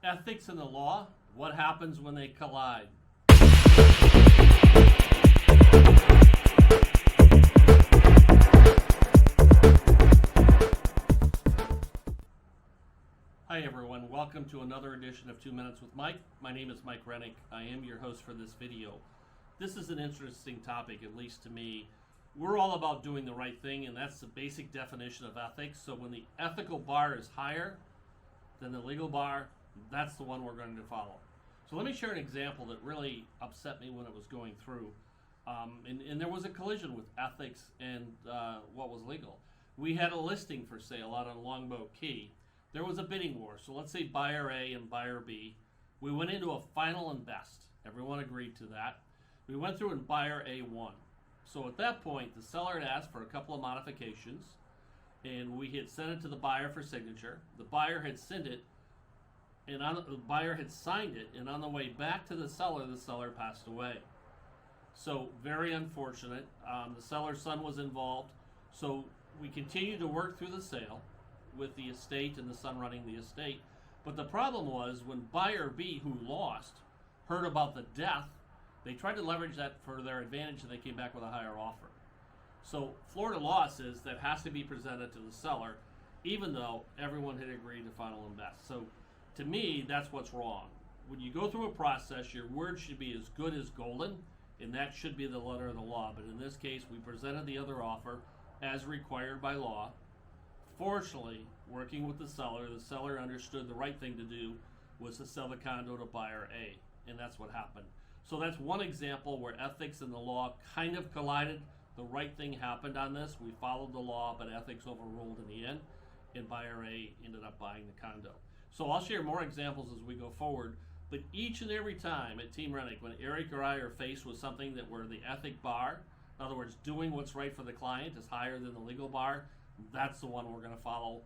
Ethics and the law, what happens when they collide? Hi everyone, welcome to another edition of 2 Minutes with Mike. My name is Mike Rennick. I am your host for this video. This is an interesting topic, at least to me. We're all about doing the right thing, and that's the basic definition of ethics. So when the ethical bar is higher than the legal bar, that's the one we're going to follow. So let me share an example that really upset me when it was going through. And there was a collision with ethics and what was legal. We had a listing for sale out on Longboat Key. There was a bidding war. So let's say buyer A and buyer B. We went into a final and best. Everyone agreed to that. We went through and buyer A won. So at that point, the seller had asked for a couple of modifications, and we had sent it to the buyer for signature. The buyer had sent it, and the buyer had signed it, and on the way back to the seller passed away. So very unfortunate. The seller's son was involved. So we continued to work through the sale with the estate and the son running the estate. But the problem was when buyer B, who lost, heard about the death, they tried to leverage that for their advantage, and they came back with a higher offer. So Florida law says that has to be presented to the seller, even though everyone had agreed to final and best. So to me, that's what's wrong. When you go through a process, your word should be as good as golden, and that should be the letter of the law. But in this case, we presented the other offer as required by law. Fortunately, working with the seller understood the right thing to do was to sell the condo to buyer A, and that's what happened. So that's one example where ethics and the law kind of collided. The right thing happened on this. We followed the law, but ethics overruled in the end, and buyer A ended up buying the condo. So I'll share more examples as we go forward, but each and every time at Team Rennick, when Eric or I are faced with something that where the ethic bar, in other words, doing what's right for the client is higher than the legal bar, that's the one we're going to follow.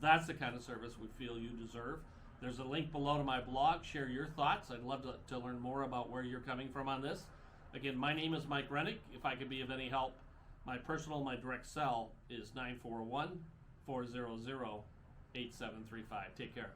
That's the kind of service we feel you deserve. There's a link below to my blog. Share your thoughts. I'd love to learn more about where you're coming from on this. Again, my name is Mike Rennick. If I could be of any help, my direct cell is 941-400-8735. Take care.